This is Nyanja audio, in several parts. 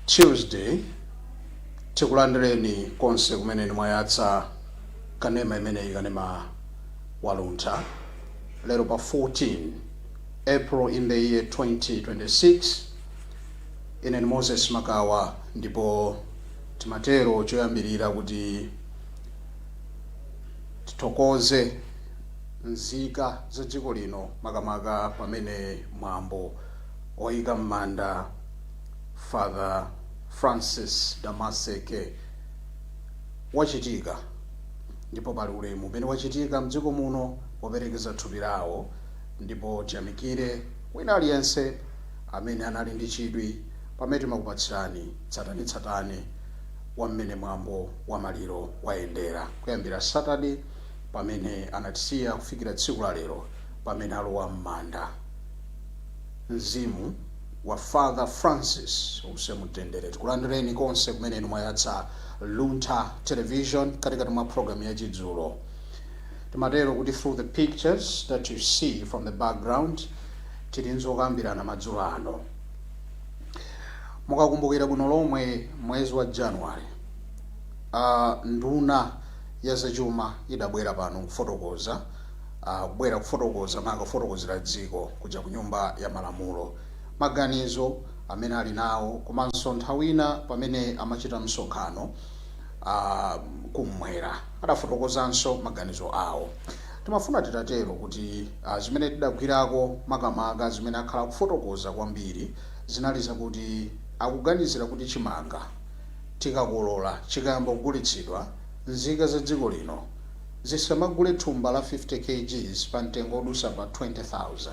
Tuesday tikulandireni konse kumene mwayatsa kanema imene kanema waluntha lero pa 14 April in the year 2026. Ine ni Moses Makawa, ndipo timatero choyambirira kuti titokoze nzika za dziko lino makamaka pamene mwambo oyika m'manda Father Francis Damaseke wachitika, ndipo pali ulemu umene wachitika mdziko muno woperekeza thupi lawo, ndipo tiyamikire wina aliyense amene anali ndi chidwi pamene timakupatsirani tsatanetsatane wa mmene mwambo wa maliro wayendera kuyambira Saturday pamene anatisiya kufikira tsiku la lero pamene alowa m'manda. Mzimu wa Father Francis usemutendere. Tikulandireni konse kumene mwayatsa Luntha Television katikati mwa program ya chidzulo. Timatero kuti through the pictures that you see from the background tilinzo kambirana madzulo ano. Mukakumbukira bwino lomwe mwezi wa January nduna ya zachuma idabwera pano kufotokoza kufotokozera dziko kuja ku nyumba ya malamulo maganizo amene ali nawo, komanso nthawina pamene amachita msonkhano kumwera adafotokozanso maganizo awo. Timafuna titatero kuti zimene tidagwirako makamaka zimene akhala kufotokoza kwambiri zinali zakuti akuganizira kuti chimanga tikakolola chikayamba kugulitsidwa nzika za dziko lino zisamagule thumba la 50 kg pa mtengo odusa pa 20,000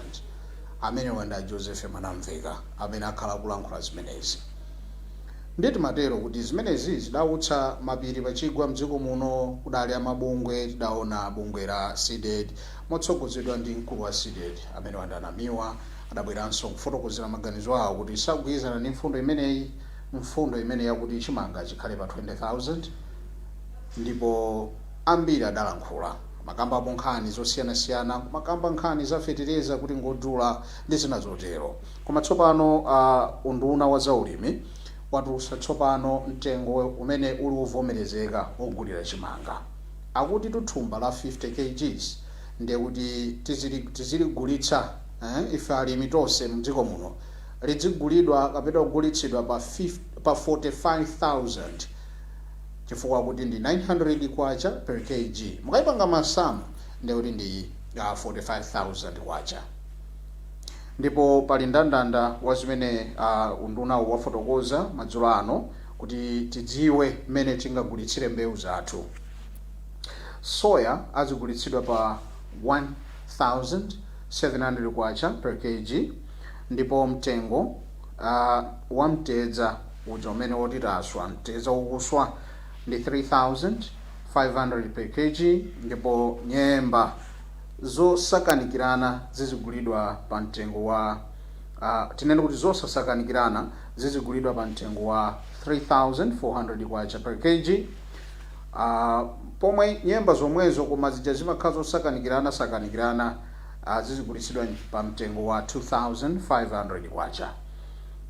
amene wanda Joseph Manamveka amene akhala kulankhula zimenezi. Nditi matero kuti zimenezi zidautsa mapiri pachigwa mdziko muno, kudali amabungwe, tidaona bungwe la SIDED motsogozedwa ndi mkulu wa SIDED amene wandanamiwa adabweranso kufotokozera maganizo awo kuti sagwirizana ndi mfundo imeneyi yakuti chimanga chikhale pa 20,000, ndipo ambiri adalankhula makamba nkhani zosiyanasiyana, makamba nkhani za fetereza kuti ngodula ndi zina zotero. Koma tsopano unduna wa zaulimi watulutsa tsopano mtengo umene uli uvomerezeka ogulira chimanga. Akuti thumba la 50 kg ndiye kuti tiziligulitsa ife alimi tonse mdziko muno lidzigulidwa kapena kugulitsidwa pa 45,000 chifukwa kuti ndi 900 kwacha per kg. Mukayipanga masamu ndiye kuti ndi 45,000 kwacha. Ndipo pali ndandanda wa zimene unduna wafotokoza madzulo ano kuti tidziwe mmene tingagulitsire mbewu zathu. Soya azigulitsidwa pa 1,700 kwacha per kg, ndipo mtengo wa mtedza uja umene wotitaswa mtedza ukuswa ndi 3,500 per kg, ndipo nyemba zosakanikirana zizigulidwa pa mtengo wa tinene kuti zosasakanikirana zizigulidwa pa mtengo wa 3,400 kwacha per kg. Pomwe nyemba zomwezo koma zija zimakhala zosakanikirana zizigulitsidwa pa mtengo wa 2,500 kwacha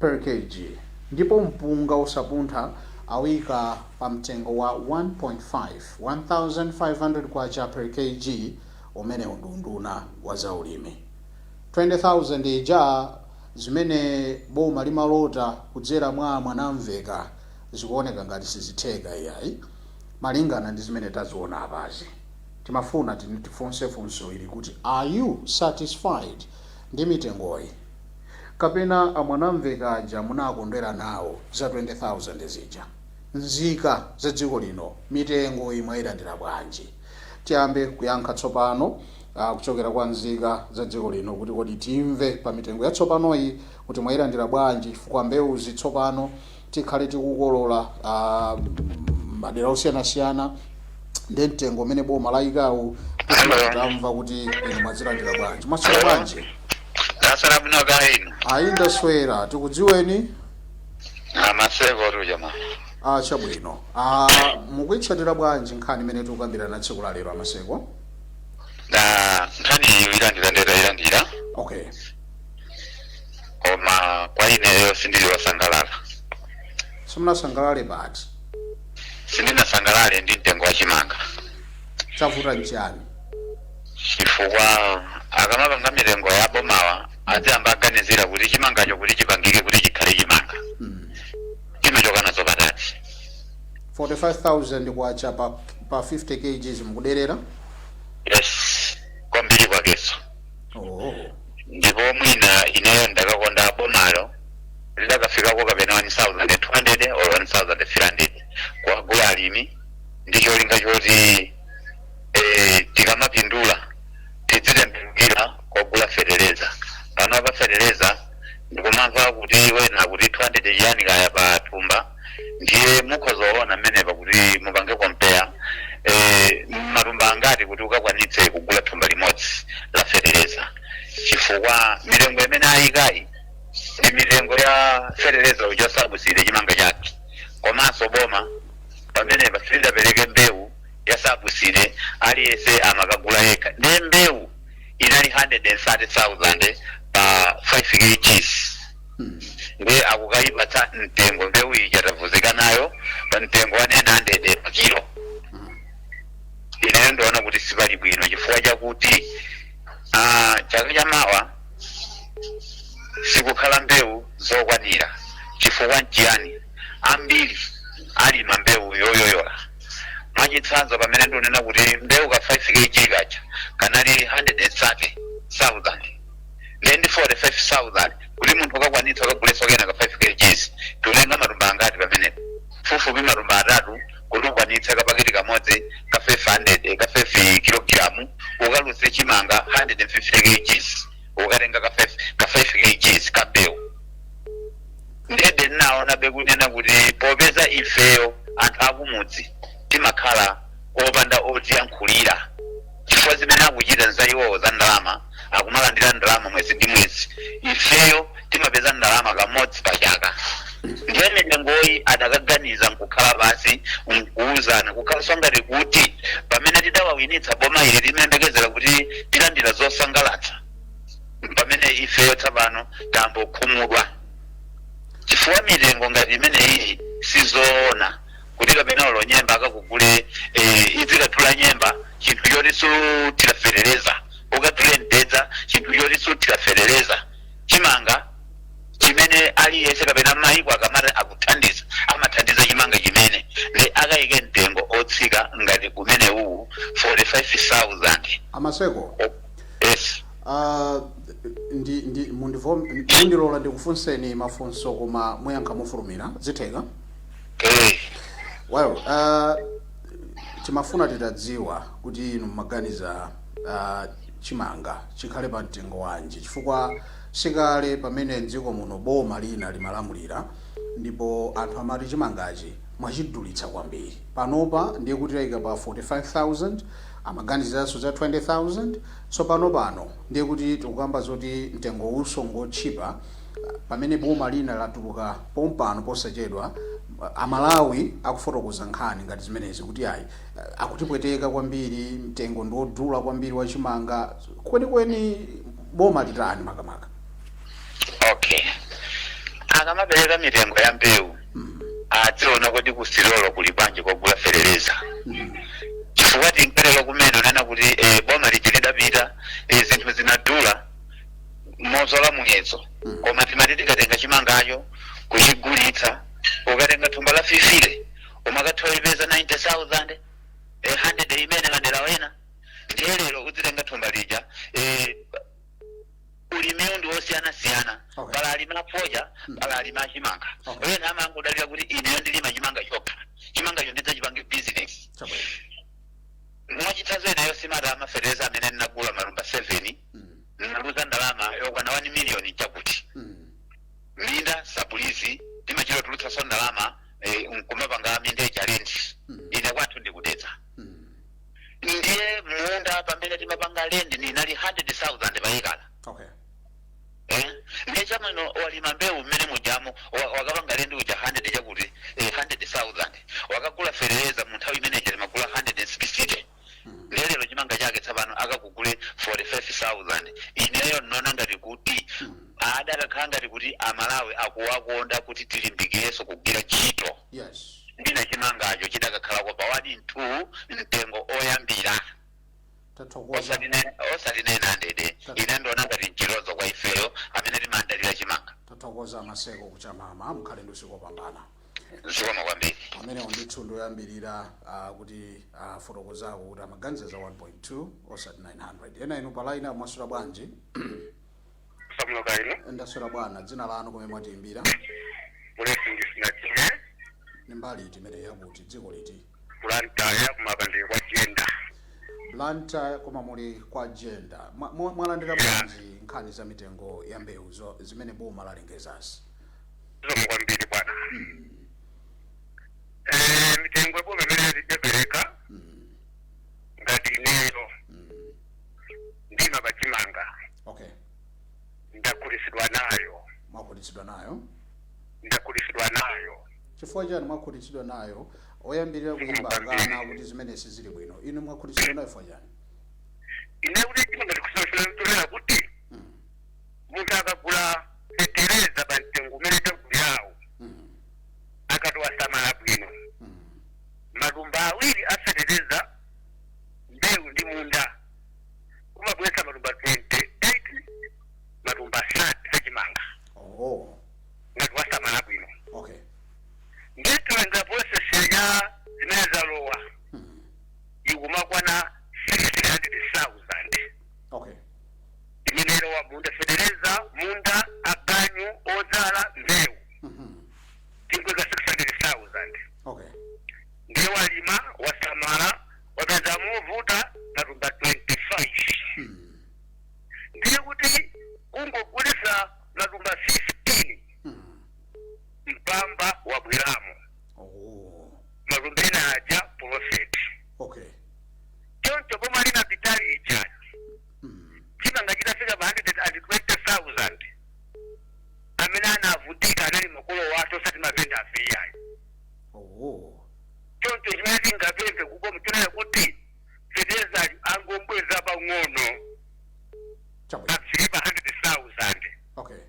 per kg, ndipo mpunga usapuntha awika pa mtengo wa 1,500 kwacha per kg umene unduna wa zaulimi. 20,000 ija zimene boma limalota kudzera mwa Manamveka zikuoneka ngati sizitheka iyayi malingana ndi zimene taziona apazi. Timafuna tifunsefunso ili kuti are you satisfied ndi mitengoyi, kapena aManamveka aja munakondwera nawo za 20,000 zija? Nzika za dziko lino mitengo imwayilandira bwanji? Tiyambe kuyankha tsopano kuchokera kwa nzika za dziko lino kuti kodi timve pa mitengo yatsopanoyi kuti mwayilandira bwanji, chifukwa mbewu zitsopano tikhale tikukolola madera osiyanasiyana ndi mtengo umene boma layikawo tamva kuti inu mwazilandira bwanji. Mwaswera bwanji? Nasara bino gaino. Ndaswera, tikudziweni? Maseko tu jamaa. Chabwino. Mukuitsatira bwanji nkhani imene tikukambirana tsiku la lero Maseko? Nkhani ilandira. Okay. Koma kwa ineyo sindili wasangalala. simunasangalale bati sindinasangalale ndi mtengo wa chimanga chavuta nchani chifukwa akamapanga mitengo ya bomawa aziyamba aganizira kuti chimangacho kuti chipangike kuti chikhale chimanga chimachoka nazo patati 45,000 kwacha pa 50 kgs mukuderera yes kwambiri kwakeso ndipo mwina ineyo ndakakonda bomalo lidakafikako kapena 1,200 or 1,300 kwagula alimi ndi cholinga choti tikamapindula tidzitembenukira kwagula fereleza pano pa fereleza ndikumamva kuti wena kuti 200 chiyani kaya pa thumba ndiye mukhozoona mmenepa kuti mupange kompea matumba angati kuti ukakwanitse kugula thumba limodzi la fereleza chifukwa mitengo imene ayikayi ndi mitengo ya fereleza uja sabusire chimanga chake komanso boma pamenepa silidapereke mbewu ya sabusire aliyese amakagula yekha ndi mbewu inali 130,000 pa 5 kgs nge akukayipatsa mtengo mbewu ija tavuzika nayo pa mtengo wa 900 pa kilo ineyo ndiona kuti sipali bwino chifukwa chakuti chaka chamawa sikukhala mbewu zokwanira chifukwa nchiyani ambiri alima mbewu yoyoyola mwachitsanzo pamene ndinena kuti mbewu ka 5 kg kacha kanali 130,000 ndi 45,000 kuti munthu ukakwanitsa ukagulesa kena ka 5 kgs tulenga matumba angati pamenepo fufupi matumba atatu kuti ukwanitse kapaketi kamodzi ka 500 ka 5 kg ukaluse chimanga 150 kgs ukatenga ka 5 kgs ka mbewu ndede naona bekunena kuti popeza ifeyo anthu akumudzi timakhala opanda otiyankhulira chifukwa zimene akuchita nzayiwowo za ndalama akumalandira ndalama mwezi ndi mwezi ifeyo timapeza ndalama kamodzi pa chaka ndiye mitengoyi adakaganiza nkukhala pasi nkuuzana kukhalanso ngati kuti pamene tidawawinitsa boma ili timayembekezera kuti tilandira zosangalatsa pamene ifeyo tsapano tambokhumudwa chifukwa mitengo ngati imene iyi sizoona kuti kapena olo nyemba akakugule izikatula nyemba chinthu choti sutilafereleza ukatule mtedza chinthu choti sutilafereleza chimanga chimene aliyese kapena mayiko akamata akuthandiza amathandiza chimanga chimene ndi akayike mtengo otsika ngati kumene uwu 45,000 amaseko yes mundilola ndikufunseni mafunso koma muyankha mofulumira zitheka well timafuna titadziwa kuti inu mmaganiza chimanga chikhale pa mtengo wanji chifukwa sikale pamene mdziko muno boma lina limalamulira ndipo anthu amati chimangachi mwachidulitsa kwambiri panopa ndiye kuti tayika pa 45,000 amaganiziranso za 20,000 so pano ndiye kuti tikukamba zoti mtengo usongotchipa pamene boma lina latuluka pompano posachedwa amalawi akufotokoza nkhani ngati zimenezi kuti ayi akutipweteka kwambiri mtengo ndiwodula kwambiri wa chimanga kwenikweni boma litani makamaka okay akamapereka mitengo ya mbewu adziona kuti kusilolo kuli bwanji kogula fereleza chifukwa tinkalero kumene unena kuti boma liji lidapita zinthu zinadula mozola muyezo koma timati tikatenga chimangacho kuchigulitsa ukatenga thumba la fifile umakathoipeza 90,000 100 imene madera wena ndiye lero uzitenga thumba lija ulimi ndi wosiyana-siyana pala alima afoja pala alima achimanga wena amangodalira kuti ineyo ndilima chimanga chokha chimangacho ndidzachipange business mwachitsanzo ineyo simata amafereleza amene ndinagula malumba 7 naluza ndalama yokwana 1 million chakuti minda sabulisi timachiro tulutsaso ndalama nkumapanga minda ijalendi ine kwathu ndikudetsa ndiye munda pamene timapanga lendi ninali 100,000 payikala ndiye chamwino walima mbewu mmene mujamo wakapanga lendi uja 100 chakuti 100,000 wakagula fereleza mu nthawi imeneja limagula 160 lero chimanga chake tsapano akakugule 45,000 ineyo nona ngati kuti adakakhala ngati kuti amalawi akuwakonda timakonda kuti tilimbikireso kugwira ntchito. Yes. Ndina chimangacho chidakakhala pa 1 2 mtengo oyambira. Tathokoza. Osatinena ndede. Ine ndona ngati nchilozo kwa ifeyo amene timandalira chimanga. Tathokoza Maseko kuchamama mukhale ndi usiku wopambana. Zikomo kwambiri. Amene ndithu ndoyambirira kuti fotokozako kuti amaganiza za 1.2 osati 900. Ena inu pa line mwasula bwanji? Samuka ino. Ndasula bwana, dzina lanu kumene mwatiimbira? Blessing sinatine. Ni mbali timene yakuti dziko liti? Blantyre kumapandira kwa Jenda. Blantyre koma muli kwa Jenda. Mwalandira bwanji nkhani za mitengo ya mbewu zimene boma lalengezasi? Zikomo kwambiri bwana. Mitengo boma imene libebereka. Ngati ineyo. Ndima pachimanga. Okay. Ndakulisidwa nayo. Mwakulisidwa nayo? Ndakulisidwa nayo. Chifukwa chani mwakulisidwa nayo? Oyambirira kulimbangana kuti zimene sizili bwino. Inu mwakulisidwa nayo chifukwa chani? Ine kuti chimanga ndikusonera kuti munthu akagula fetereza pa mtengo umene taguliawo. Akatowa samala bwino. Malumba awiri aferereza mbewu ndi munda. Kumabwesa malumba 28 malumba 30 achimanga. Oh. Ngati wasamala bwino. Okay. Nditulanga process ya zimene zalowa. Ikumakwana 600,000. Okay. Imenero wa munda federeza munda aganyu ozala mbewu. Tinkweka 600,000. Okay. Ndiye walima wasamala wakaza muvuta malumba 25. Ndiye kuti ungogulisa malumba 15. Mpamba wa bwiramu. Oh. Malumba ena aja profit. Okay. Choncho koma lina bitali ichani. Chimanga chitafika 120,000. Amene anavutika anali makolo wato osati mavenda afiyayi. Oh. Choncho chimene tingapemphe kuko mtuna kuti fedeza angombweza pang'ono. Chabwino. Afika 100,000. Okay.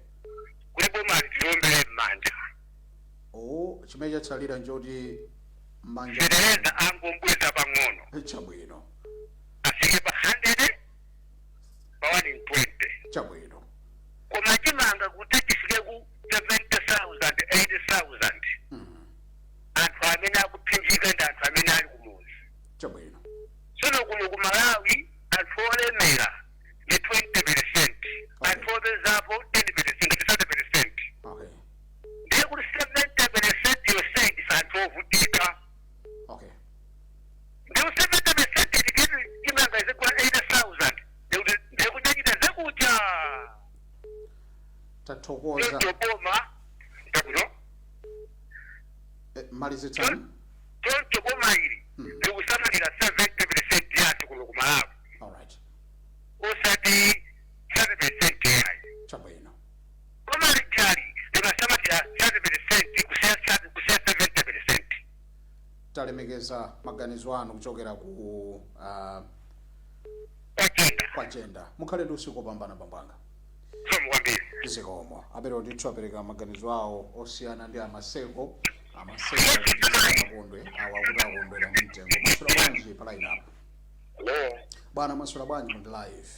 Kulipo mali tilombele mmanja. Oh, chimene chatsalira njoti manja. Fedeza angombweza pang'ono. Chabwino. Afike pa 100 pa 120. Chabwino. Koma chimanga kuti chifike ku 70,000, 80,000. Anthu amene akuphinjika ndi anthu amene ali kumuzi. Chabwino. Sono kuno ku Malawi anthu olemera ndi 20%. Anthu opezapo 10%, 30%. Okay. Ndiye kuti 70% yonse ndi anthu ovutika. Okay. Ndiye 70% tikiti chimanga zikuwa 80,000. Ndiye kuchachita zakucha. Tathokoza. Choboma. Ndakuno. Malizitsani. Choncho boma ili ndikusamalira 70% yathu kuno ku Malawi. All right. Usati 70% yayi. Chabwino. Koma lichali ndikusamalira 70% kusiya 70%. Talemekeza maganizo anu kuchokera ku kwa Jenda. Mukhale ndi usiku wopambana bambanga. Somo kwambiri. Zikomo. Abero ndithu apereka maganizo awo osiyana ndi Amaseko. Amaseko akondwe awakuti akondwera mtengo. Masula bwanji pa line up. Hello. Bwana masula bwanji mu live.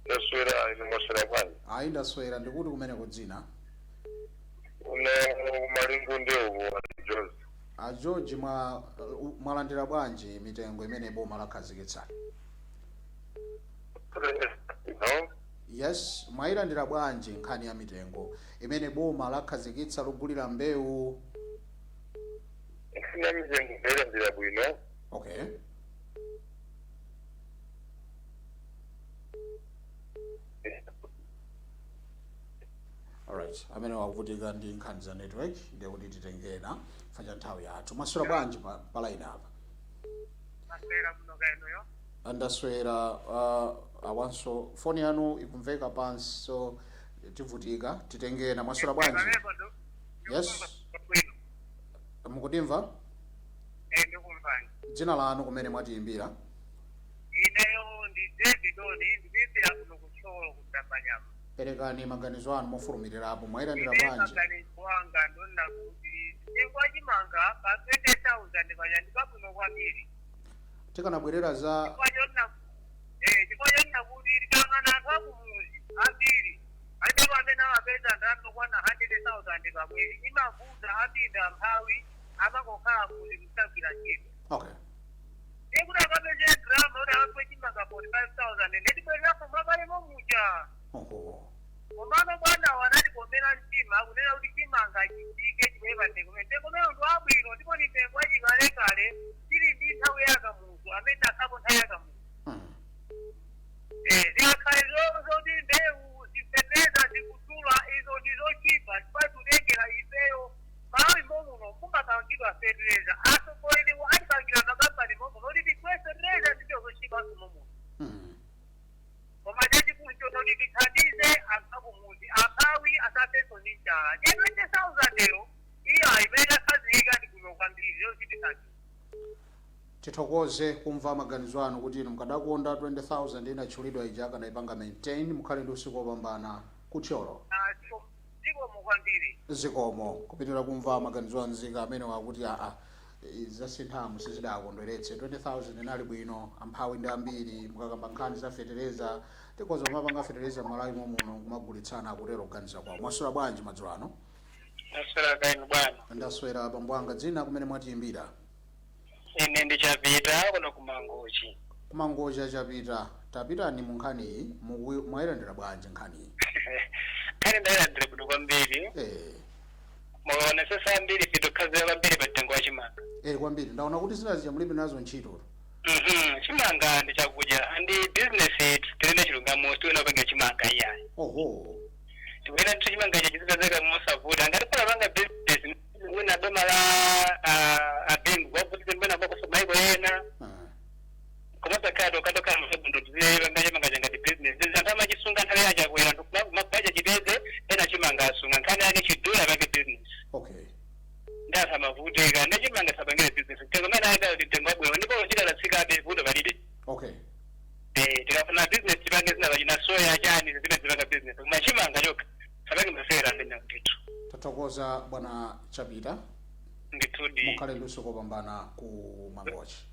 Ndaswera ine maswera bwanji. Ayi ndaswera ndikuti kumene kudzina. Uno malingo ndewo George. George mwalandira bwanji mitengo imene boma lakhazikitsa? No. Yes, mwayilandira bwanji nkhani ya mitengo imene boma lakhazikitsa logulira mbewu? Nkhani ya mitengo ndayilandira bwino. Okay. Alright, amene wakuvutika ndi nkhani za network ndiye kuti titengena facha nthawi yathu. Maswera bwanji pa line apa? Maswera kuno kaenoyo. Andaswera awanso phone yanu ikumveka pansi so tivutika titengena. Maswera bwanji? Yes. Mukutimva? Ndikumvani. Dzina lanu kumene mwatiimbira? Ineyo ndi David Oni ndibimbira kuno kucholo kutambanyama. perekani maganizo anu mofulumirirapo mwayilandira bwanji. maganizo wanga ndona kuti chingwa chimanga pa 20,000 kanyandika kuno kwambiri tikanabwerera za chifanyonna kuti likangana anthu akumuzi ambiri ate pamene amapeza ndandokwana 100,000 pamwezi imavuta apinda mphawi amakokhala kuti kusagwira ntchito. okay Ekuti akapeze drama kuti akapwe chimanga 45,000 ndetibwererapo mwakalemo mucha. Komano bwana wanatikomera mtima akunena kuti chimanga chitike chimwepande kumene komero ndo abwino ndipo nitengo achikalekale chili ndi nthawi yakamuzu amene akhapo nthawi yakamuzu. Ziyakhale zoti mbewu zifeneza zikutula izo ndizochipa tipatulengera ifeyo malawi momuno kumakangidwa fertilizer asokolerewo atipangira makampani momuno kuti tikwefertilizer nditozochipa momuno. Koma chachikulu chonoti tithandize akakumuzi amphawi asapeso ndi njala. 20,000 yo iyo imene akhazika ndi kuno kwambiri zozitithandiza. tithokoze kumva maganizo anu kuti inu mukadakonda 20,000 inatchulidwa ija kanayipanga maintain mukhale ndi usiku wopambana kutcholo. Zikomo kwambiri. Zikomo kupitira kumva maganizo anzika amene wakuti zasinthamu sizidakondweretse 20,000 inali bwino amphawi ndi ambiri mukakamba nkhani za fetereza tikoza kumapanga fetereza malawi momuno kumagulitsana akutero kuganiza kwawo. Mwaswera bwanji madzulo ano? Naswera kainu bwana. Ndaswera bambo anga dzina kumene mwatiyimbira. Ine ndi Chapita kuno kumangochi. Kumangochi Chapita tapitani mu nkhani iyi mwayilandira bwanji nkhani iyi? Kale ndayilandira kuno kwambiri. Mwaona sasa ambiri fitokhazi kwambiri patengo wa chimanga. Kwambiri ndaona kuti zinazicha mulibe nazo ntchito. Chimanga ndi chakudya andi business tilene chilungamo tiwena panga chimanga iyayi. Oho. Tiwena chimanga chizitazeka mosavuta ngati pala panga business wina doma la abengu wakuti mbona bako somaiko yena. Komasa kado katoka mfundo tiziwe ngaje manga ngati business zantama chisunga ntale yacha kwera mabaja chiteze ena chimanga sunga nkani yake chidula panga business. Okay. Ndasa mavuteka ndachimanga sabangire business tengo mana aka tengo abwe ndipo chita la tsika abe vuto balide. Okay. Tikafuna business tibange zina bajina soya chani zina zibanga business machimanga joka sabange masera ndenya mtitu. Tathokoza bwana Chapita. Nditudi mukhale ndi usiku wopambana ku Mangochi.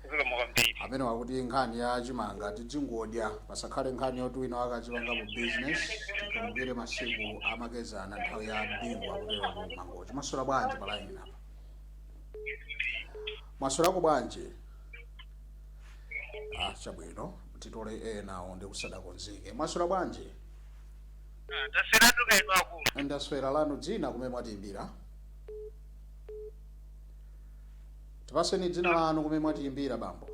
Zikomo kwambiri. Amene wakuti nkhani ya chimanga tidzingodya pasakhale nkhani yoti wina wakachipanga mu business tikamugere masiku amakezana nthawi ya bingu akutero ku Mangochi. Mwaswera bwanji palaini apa? Mwaswera bwanji? Chabwino titole enawo ndi kusadakonzeke. Mwaswera bwanji? Ndaswera tukaino akulu. Ndaswera lanu dzina kumene mwatiyimbira? Tipaseni dzina lanu kumene mwatiyimbira bambo.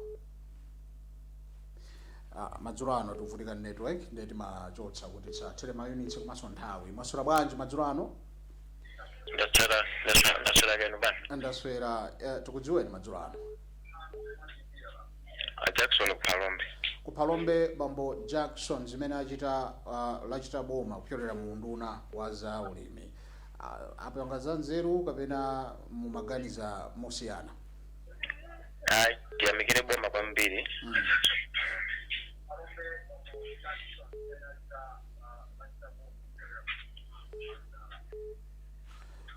Madzulo ano tikuvutika network ndeti machotsa kuti tsathere ma units komanso nthawi. Mwaswera bwanji madzulo ano? Ndaswera kainu bwana. Ndaswera tikudziweni madzulo ano? Jackson Kuphalombe. Kuphalombe bambo Jackson zimene achita lachita boma kupyolera mu unduna wa za ulimi. Apanga za nzeru kapena mumaganiza mosiyana? Tiyamikire boma kwambiri.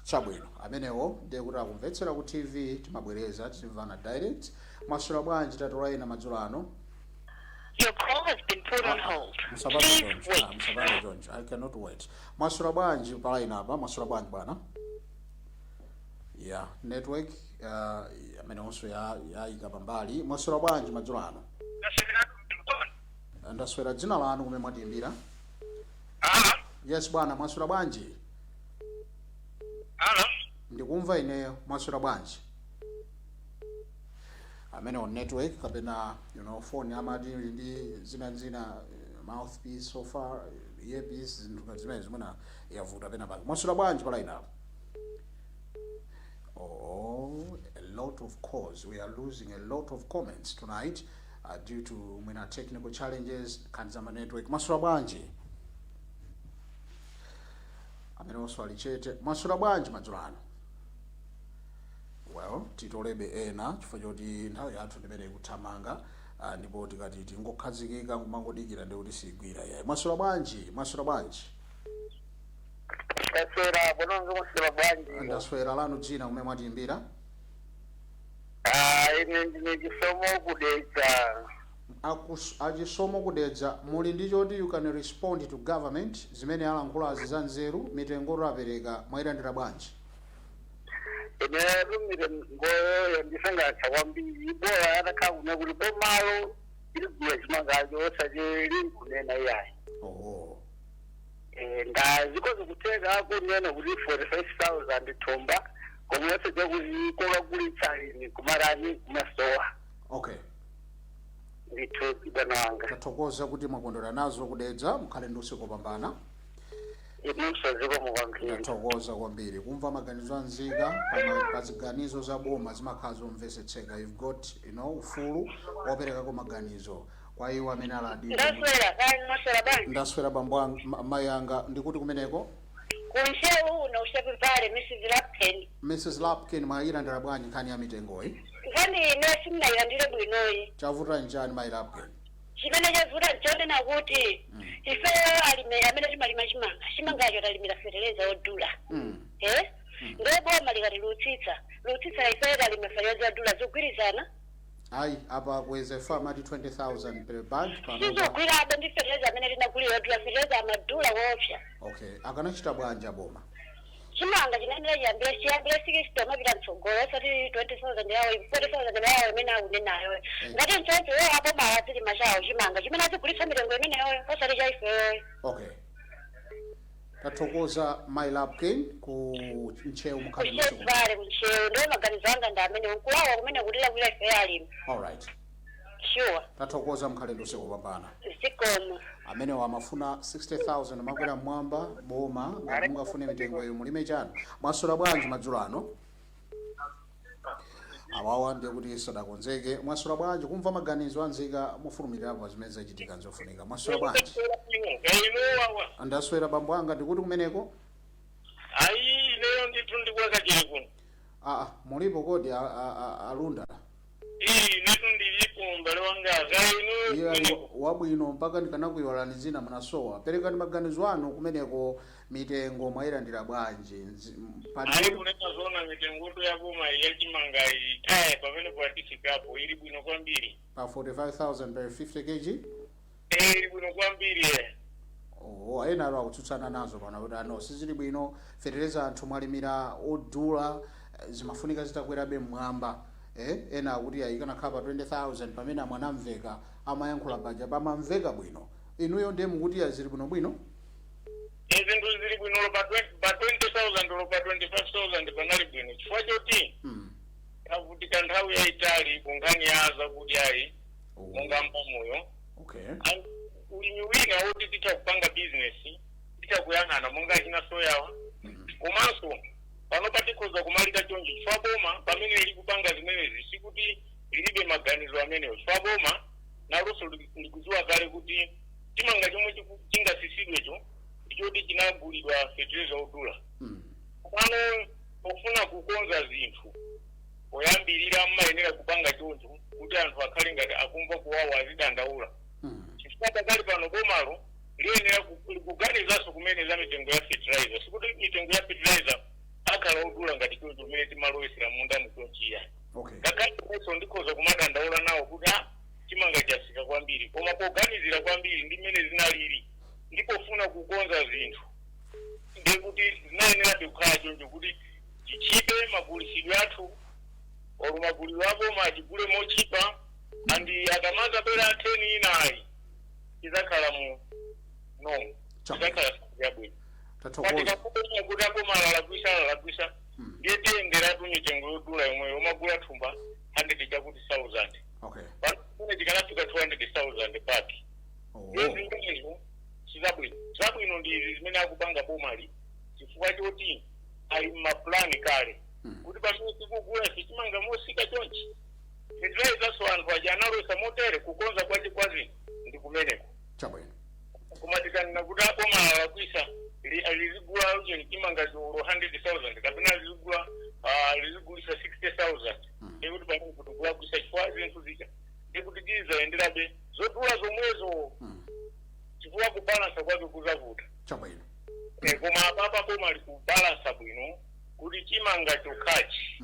Chabwino amenewo ndiye kuti akumvetsera ku TV timabwereza timvana direct. Mwaswera bwanji tatolaina madzulo ano? Your call has been put on hold. Musabale Jones, I cannot wait. Mwaswera bwanji palaina apa? Mwaswera bwanji bwana? Yeah, network amene onso ya ikapambali. Mwaswera bwanji madzulo ano? Ndaswera dzina lanu kumene mwatiyimbira? Yes bwana, mwaswera bwanji? Ndikumva ineyo. Mwaswera bwanji? Amene on network kapena phone amati ndi zina mouthpiece so far earpiece zinthu zimene zimuna yavuta pena pake. Mwaswera bwanji palaina apa? A lot of calls. We are losing a lot of comments tonight due to technical challenges kanzama network. Mwaswera bwanji? Amene onso alichete. Mwaswera bwanji madzulo ano? Well, titolebe ena chifukwa choti nthawi yathu ndimene ikuthamanga. ndipo tikati tingokhazikika kumangodikira ndi kuti sigwira yayi. Mwasula bwanji? Ndaswera bononga mwasula bwanji. Ndaswera lanu dzina kumene mwatiimbira? Ine ndine chisomo kudedza. Achisomo kudedza muli ndi choti you can respond to government zimene alankhulazi za nzeru mitengo apereka mwayilandira bwanji? Ine mitengoyo ndisangalatsa kwambiri bora atakhakuona kuti pomalo iligula chimangacho osacheli kunena iyayi. Ngazikoze kuteka kunena kuti 45,000 thumba komwe seja kuti kokagulitsa lini kumarani kumasowa. Okay. Ndithu bwananga. Tathokoza kuti mwakondwera nazo kudedza mukhale ndi usiku opambana. Imusaziko mukwambiri. Tathokoza kwambiri kumva maganizo anzika pa ziganizo za boma zimakhala zomvesetseka. You've got ufulu wopereka ko maganizo kwa iwo amene aladi. Ndaswera bambo amayi anga ndikuti kumeneko kunchewu na ushapivale Mrs. Lapkin mwayilandira bwanji nkhani ya mitengoyi? Nkhani ine simunayilandire bwinoyi. Chavuta njani mayi Lapkin? Chimene chavuta nchonena kuti ifeyo alime amene timalima chimangacho talimira fertilizer odula. Ndipo boma likati lutsitsa ifeyo talima fertilizer odula zogwirizana. Ayi apa kweze farm ati 20,000 per bag sizogwira abe ndi fertilizer amene tinagulira odula fertilizer amadula wopsa. Okay, akanachita bwanji aboma? Chimanga chinenera chiyambire 60 mapita mtsogolo osati 20,000 yawo 40,000 yawo imene akunenayo. Ngati nchoncho yo aboma azili machawo chimanga chimene azigulitsa mitengo imeneyo osati cha ifeyo. Okay. Tathokoza my Lapkin ku nchewu mukhale musi vale kunchewu ndo maganizo anga ndi amene nkulawa kumene kutira kuya ifeyo alimi. All right. Sure. Tathokoza mukhale ndi usiku opambana. Zikomo. Amene wamafuna 60,000 makwera mwamba boma ngati mungafune mitengo iyo mulime chani. Mwasula bwanji madzulo ano? Awawa ndiye kuti sadakonzeke. Mwasula bwanji kumva maganizo anzika mufulumirirapo zimene zachitika nzofunika. Mwasula bwanji? Ndaswera bambo anga ndikuti kumeneko? Ayi leo ndithu ndikuweka chili kuno. Mulipo kodi alunda? Netu ndilipo mbale wangaza inu. Wabwino mpaka ndikanakuyiwalani zina munasowa. Perekani maganizo anu kumeneko mitengo mwayilandira bwanji. Ali kunena zona mitengo ya boma ya chimangai pamene kwatifikapo ili bwino kwambiri. Pa 45,000 per 50 kg? Ili bwino kwambiri ena alo akutsutsana nazo pana kuti ano sizili bwino fertilizer anthu mwalimira odula zimafunika zitakwerabe mmwamba. Ena akuti ayikanakhala pa 20,000 pamene mwanamveka amayankhula banja pamamveka bwino. Inuyo ndiye mukuti azili bwino? Zinthu zili bwino pa 20,000 lo pa 25,000 panali bwino. Chifukwa choti avutika nthawi yayitali kunkhani yaza kuti ayi mungamba moyo. Okay. Ulimi wina woti titakupanga business titakuyang'ana monga achina soyawa. Komanso pano patikhoza kumalika chonje chifukwa boma pamene ili kupanga zimenezi sikuti lilibe maganizo amenewo. Chifukwa boma nalonso likudziwa kale kuti chimanga chomwe chingasisidwecho ichoti chinagulidwa fertilizer odula. Pano pofuna kukonza zinthu poyambirira mmayenera kupanga choncho kuti anthu akhale ngati akumva kuwawa azidandaula. Chifukwa pakali pano bomalo liyenera kuganizanso kumene za mitengo ya fertilizer. Sikuti mitengo ya fertilizer akhala odula ngati choncho kumene timalowesera munda muchonchiya. Okay. Kakaliso ndikhoza kumadandaula nawo kuti chimanga chasika kwambiri. Koma poganizira kwambiri ndi mmene zinalili ndipofuna kukonza zinthu. Ndiye kuti zinayenera kukhala choncho kuti tichipe magulisidwe athu olu magulidwe aboma achigule mochipa andi akamaza bera 10 inayi izakhala mu no izakhala yabwe. Tathokoza kuti aboma alalakwisa ndiye tiyendera mitengo yodula yomwe omagula thumba 100,000. Okay. Pano tikanafika 200,000 paki. Yezingezo zabwino ndi zimene akupanga bomali chifukwa choti ali mapulani kale kuti pamene tikugula sichimanga mosika chonchi fertilizer anthu aja analowesa motere kukonza kwazi ndi kumeneko. Chabwino. Koma tikanena kuti aboma alakwisa lizigula uje chimanga cho 100,000 kapena lizigulisa 60,000 ndikuti pamene kuti kulakwisa chifukwa zinthu zija ndikuti tizaendera chimanga chokhachi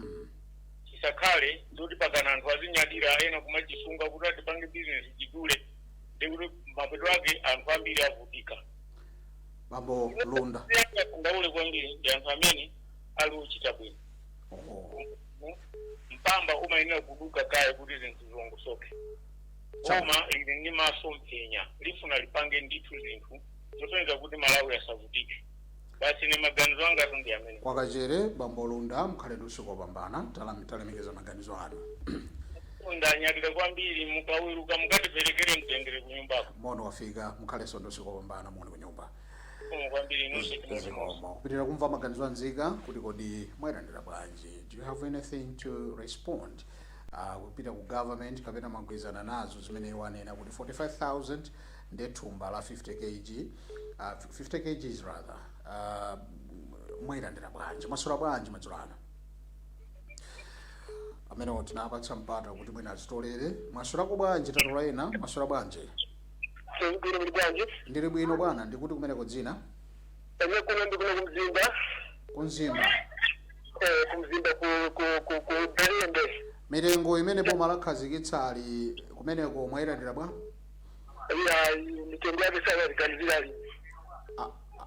chisakhale zoti pakana anthu azinyadira ena kumachisunga kuti atipange bizinesi chidule ndikuti mapeto ake anthu ambiri avutika. Bambo Lunda Ndaule kwambiri ndi anthu amene ali uchita bwino. Mpamba umayenera kuduka kaya kuti zinthu zongosoke. Koma ili ndi maso mpenya lifuna lipange ndithu zinthu zosenza kuti Malawi asavutike. Basi ni maganizo anga ndi amene. Kwakachere Bambo Lunda mukhale ndi usiku wopambana talemekeza maganizo anu. Ndanyadira kwambiri mukawiruka mukatiperekere mtendere ku nyumbako. Mono wafika mukhale sondo usiku wopambana muone ku nyumba. Kwambiri nonse timozimozi. Kupitira kumva maganizo anzika kuti kodi mwayendera bwanji. Do you have anything to respond? Kupita ku government kapena magwizana nazo zimene wanena kuti 45,000 ndethumba la 50 kg 50 kgs rather mwayendera bwanji masura bwanji madzulana amene tinapatsa mpata kuti mwina azitolere masura ko bwanji tatola ena masura bwanji ndili bwino bwana ndikuti kumeneko dzina kuno ndikuno kumzimba kumzimba ku Berende. mirengo imene boma lakhazikitsa ali kumeneko mwayendera bwa Mitengo yake sana ikanizira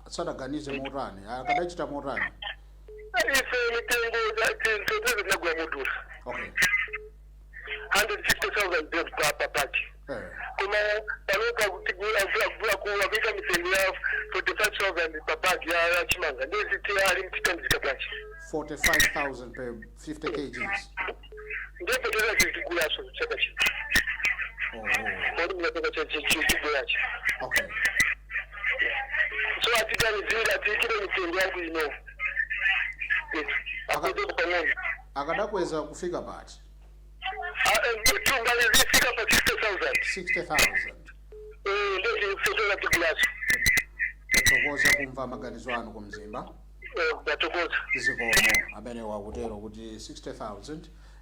sadaganize motani akadachita motani ife mitengo za zinagwa mudura. okay 150,000 per pack. Kuma panoka kutigula kuwapika mitengo ya 45,000 per pack ya chimanga ndizi tayari mtitendi zikabachi 45,000 per 50 kgs ndio petera kitigula so chaka chi ndio mnatoka chigula chi okay so atigani zira tikire mitengo yangu ino akadakweza kufika pati chunga zifika pa 60,000 ndio kitoro kiglass tokoza kumva maganizo anu kumzimba ndatokoza zikomo amene wakutero kuti 60,000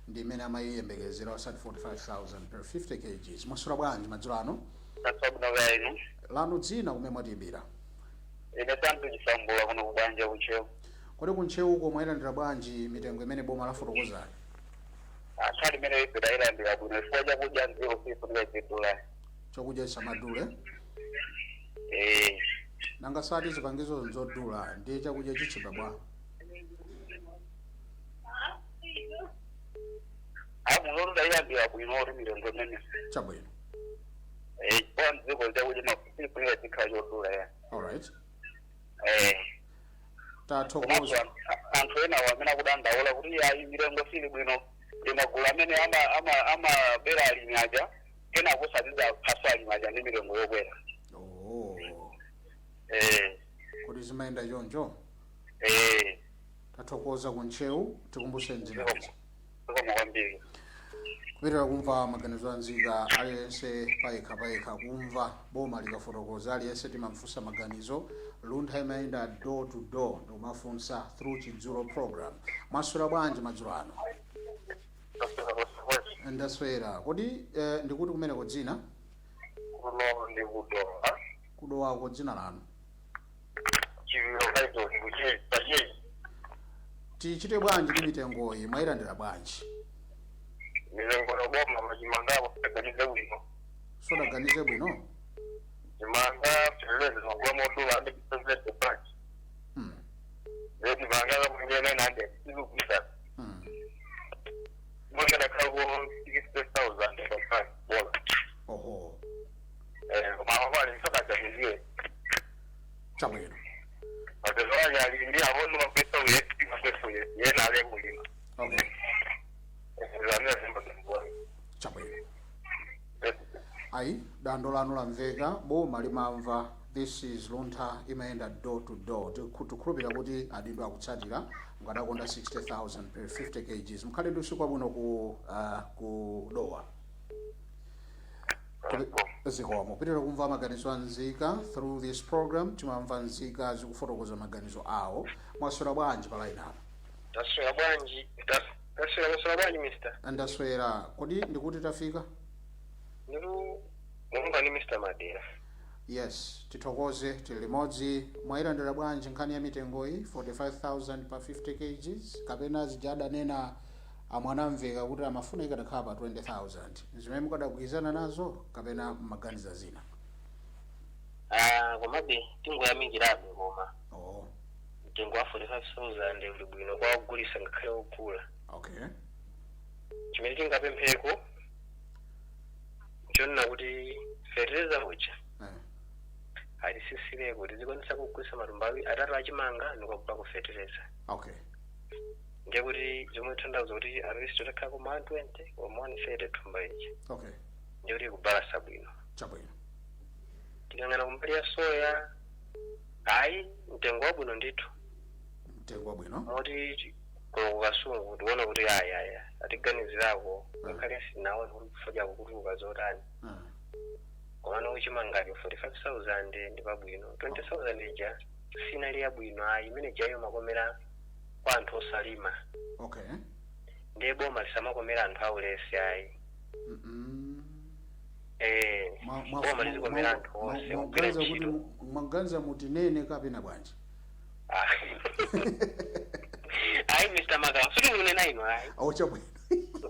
ndi imene amayiyembekezera wasati 45,000 per 50 kgs masura bwanji madzulo ano tasabuna gaino lanu dzina kumene mwatibira ine tantu chisambola kuno kubanja kucheo kodi kuncheuko mwayendera bwanji mitengo imene boma lafotokozani asali mene ipita ilandira bwino chifukwa chakuja nziro sifunira chidula chokudya chamadule nanga sati zipangizo nzodula ndiye chakudya chichipa bwa munoruda ilandira bwino ori mirengo mene chabwino kwa nziko chakuja sifunira chikhala chodula ya alright tathokoza anthu ena wamene akudandaula kuti ayi mirengo sili bwino ndimagulu amene amabera alinyaja ena akusatiza phaso alinyaja ndi mirengo yokwera kuti zimayenda choncho tathokoza kuncheu tikumbuse mzindazi koma kwambiri kupitira kumva maganizo anzika aliyense payekha kumva boma likafotokoza aliyense timamfunsa maganizo luntha imayenda door to door ndikumafunsa through chidzulo program masura bwanji madzulo ano ndaswera kodi ndikuti kumeneko dzina kuno ndi kudowa kudowako dzina lanu chiviro kaito kuchiri pachiri tichite bwanji ndi mitengoyi mwayilandira bwanji mirengo yoboma machimangapo taganize bwino sodaganize bwino chimanga ferelezi zongwa modula andi kisenzete pach zeti vangaza mwingene nande sizukisa mwingene kago 60,000 per pack bola oho mamavali msoka chahiziwe chabwino atezawanya alindi avonu mapesa uyeti mapesa uyeti yena ale mulima okay zamia zimba zimbuwa chabwino ayi dando lanu lamveka boma limamva this is luntha imayenda door to door tikukhulupirira kuti adindo akutsatira ngadakonda 60,000 per 50 kgs mkhale ndi usiku wabwino ku dowa zikomo pitira kumva maganizo anzika through this program timamva nzika zikufotokoza maganizo awo mwaswera bwanji pa line apo taswera bwanji mister ndaswera kodi ndikuti tafika nilu munga ni Mr. Madera Yes, tithokoze tili limodzi. Mwayilandira bwanji nkhani ya mitengoyi 45,000 pa 50 kgs kapena zijadanena amwanamveka kuti amafuna ikadakhala pa 20,000 zimene mukadagwirizana nazo kapena maganiza zina? Komabe tingoyamikirabe koma Oh, mtengo wa 45,000 uli bwino kwa ogulitsa ngakhale ogula. okay. Chimene tingapempheko chonena kuti fertilizer uja alisisire kuti zikwanisa kugulitsa matumba atatu achimanga ndikugula ku fertilizer. Okay. Ndiye kuti zomwe thandauza kuti alisto takhala ku 120 koma 130 thumba ichi. Okay. Ndiye kuti kubalasa bwino. Chabwino. Tikangana kumbali ya soya ayi mtengo wabwino ndithu. Mtengo wabwino. Moti kukasungu tiona kuti aya atiganizirako ngakhale asinaone kuti kufoja kukuluka zotani. Komano uchimangati 45,000 ndi pabwino. 20,000 ija sinali yabwino ayi imene jayo makomera kwa anthu osalima. Okay. Ndiye boma lisamakomera anthu aulesi ayi. Boma lizikomera anthu onse kugwira ntchito. Mwaganiza muti nene kapena bwanji? Ayi Mr. Magama suti kunena ino ayi. Chabwino.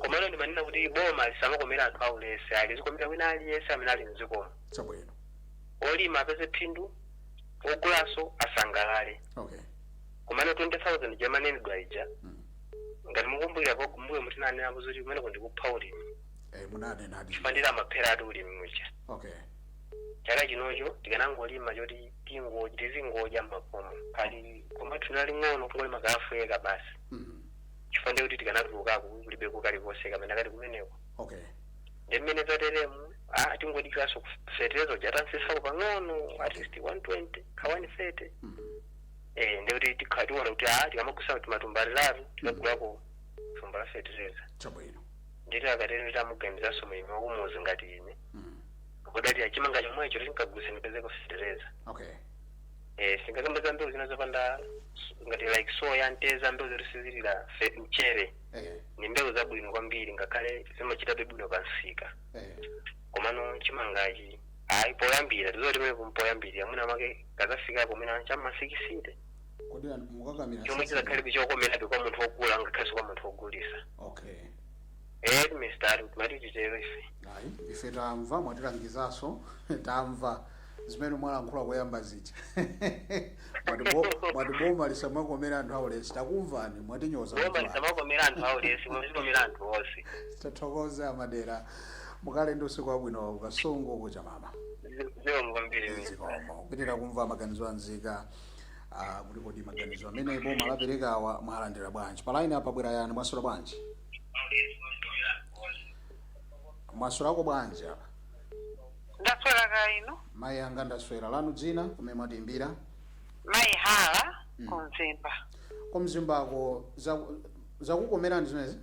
Komano ndimanena kuti boma lisamakomera anthu aulesi ayi lizikomera wina aliyese amene ali mzikomo. Chabwino. Olima apeze phindu ogulaso asangalale. Okay. Komano 20,000 jamanenedwa ija ngati mukumbukira mbuye mutinane apo zoti kumene kundikupha ulimi munane nadi chifandira maphera ati ulimi muja. Okay. Chaka chinocho tikanangolima choti tizingodya mmakomo pali koma tunali ng'ono kungolima kaafuyeka basi chifandira kuti tikanatulukako kulibeko kalikonse kamene kali kumeneko. Okay. Ndi mmene tateremu tingodikiraso fertilizer uja tansisako pang'ono at least 120 ka 130. Ndikuti tikhationa kuti tikamagusa kuti matumba atatu tikagulako thumba la fertilizer. Chabwino. Nditi akatero tamuganizaso mulimi wakumuzi ngati ine kudati achimanga chomwecho tinkaguse nipezeko fertilizer. Okay. Singakambeza mbewu zina zopanda ngati like soya nteza mbewu zotisizirira mchere ni mbewu zabwino kwambiri ngakhale zimachitabe bwino pansika. Komano chimangachi ayi poyambira tizoti mene kumpoyambira amuna make kazafikako mina chammasikisite kodi mukakamira chomwe chizakhale pichokomerabe kwa munthu wogula ngakhale kwa munthu wogulisa. Okay. Mr. Timati titero ife. Ayi ife tamva mwatilangizaso tamva zimene mwalankhula kuyamba zija mwatiboma lisamakomera anthu aulesi takumvani mwatinyoza boma lisamakomera anthu aulesi mwazikomera anthu onse. Tathokoza amadera mukale ndi usiku wabwino ukasungu kucha mama. Zero kwambiri zikomo kupitira kumva maganizo anzika kuti kodi maganizo amene boma laperekawa mwalandira bwanji palaini apa bwera yani mwasula bwanji mwasulako bwanji apa ndaswera kaino mayi anga ndaswera lanu dzina kumene mwatimbira mayi hala kumzimba kumzimbako zakukomerani zimezi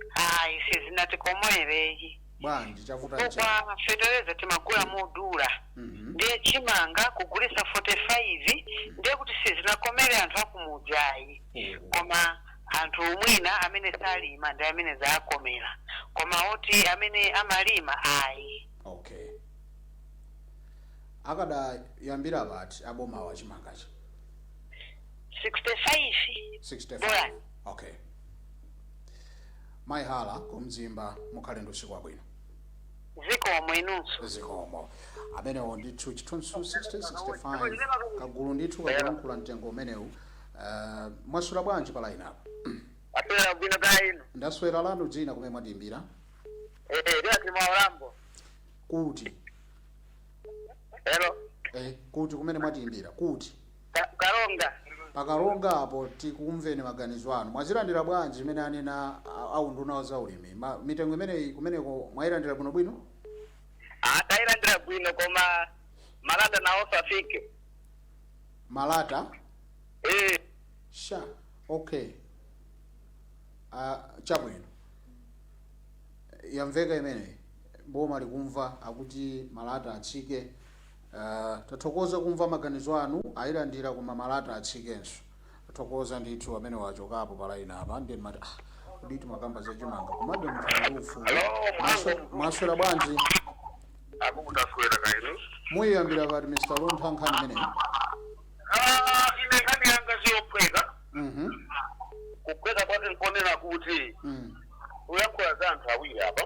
hayi sizinatikomwereyi bwanji chavuta kwa fertilizer timagula modula ndiye chimanga kugulisa 45 ndiye kuti sizinakomere anthu akumudzayi koma anthu mwina amene salima ndi amene zakomera koma oti amene amalima ayi. Okay. Akada yambira bati aboma wa chimangachi 65. Okay. Mayi hala kumzimba mukhale ndi usiku wabwino. Zikomo inunso. Zikomo. Amene ndithu chitunsu 65 kagulu ndithu kakulankhula mtengo umenewu. Mwasula bwanji pala inapo? Aswera bwino kaino. Ndaswera lanu dzina kumene mwatimbira. Ndiyati mwaolambo. Kuti? Hello. Kuti kumene mwatimbira kuti? Karonga. Pakaronga apo tikumveni maganizo anu. Mwazilandira bwanji zimene anena aunduna za ulimi. Mitengo imeneyi kumeneko mwayilandira bwino? Tayilandira bwino koma malata nawo safike. Malata? Sha. Okay. Chabwino. Yamveka imeneyi. Boma likumva akuti malata atsike. Tathokoza kumva maganizo anu ayilandira kuma malata atsikenso. Tathokoza ndithu amene wachokapo pala ina apa ndi mati kuditi makamba za chimanga komabe mthalufu. Mwaswera bwanji? akukutafuera kaino muyambira pati Mr. Luntha nkhani imeneyi. ine nkhani yanga siyophweka kuphweka kwake nkonena kuti uyankhula za anthu awiri apa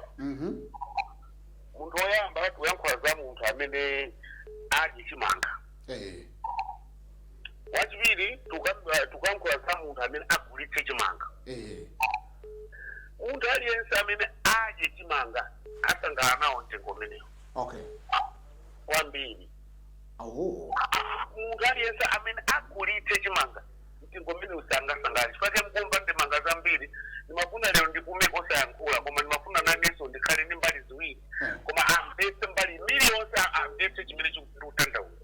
munthu woyamba ati uyankhula za munthu amene ali chimanga wachibiri tukankhula za munthu amene agulitse chimanga munthu aliyense amene adye chimanga asangala nawo mtengo umenewo kwambiri munthu aliyense amene agulitse chimanga mtengo umene usangasangala chifake mkumva ndemanga zambiri ndimafuna lero ndikumeko sayankhula koma ndimafuna nanenso ndikhale ndi mbali ziwiri koma amvetse mbali iliyonse amvetse chimene chikutanthauza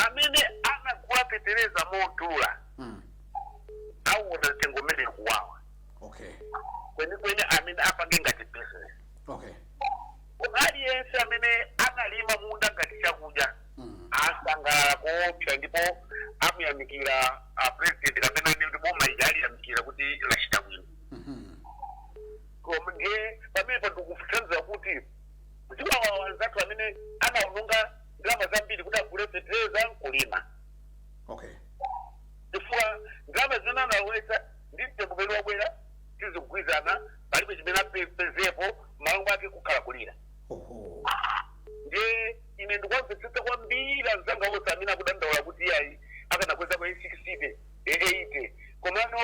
amene anagula fetereza modula awona mtengo umene kuwawa kwenikweni amene apange ngati business koma aliyense amene analima munda ngati chakudya asangalala koopsa ndipo amuyamikira president kapena ndi boma ija aliyamikira kuti lachita bwino koma ndiye pamenepo ndikutsanzira kuti ziwawa wanzathu amene anaononga ndalama zambiri kuti agule fetereza nkulima chifukwa ndalama zimene analowetsa ndi mtengo umene wabwera tizikugwirizana palibe chimene apezepo malongo ake kukhala kulira ndiye ine ndikwamvetsetsa kwambiri anzanga onse amene akudandaula kuti iyayi akanakweza kwa 60 80 komano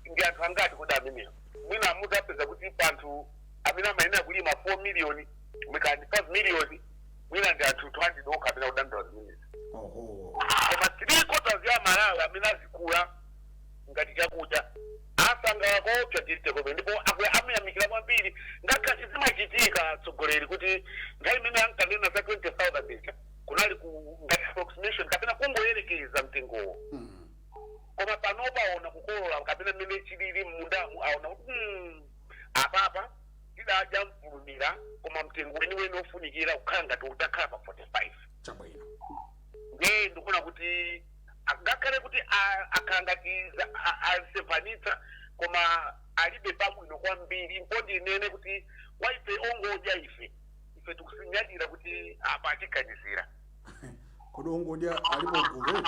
ndi anthu angati kodi amenewo mwina muzapeza kuti panthu amene amayenera kulima 4 miliyoni mwikani 5 miliyoni mwina ndi anthu 200 okha amene akudandaula zimenezi koma 3/4 ya Malawi amene azikula ngati chakudya asangala koopsa chitekope ndipo amuyamikira kwambiri ngakhale zimachitika tsogoleri kuti nthawi imene ankanena za 20,000 kunali ngati approximation kapena kungoyerekeza mtengowo koma panopa aona kukolola kapena mmene chilili mmundamu aona kuti apapa tidadya mfulumira koma mtengo weniweni ofunikira kukhala ngati utakhala pa 45 ndiye ndikuona kuti ngakhale kuti akhala ngati asepanitsa koma alibe pabwino kwambiri mpondi inene kuti waife ongodya ife tikusinyadira kuti apa atiganizira kodi ongodya alipo gulu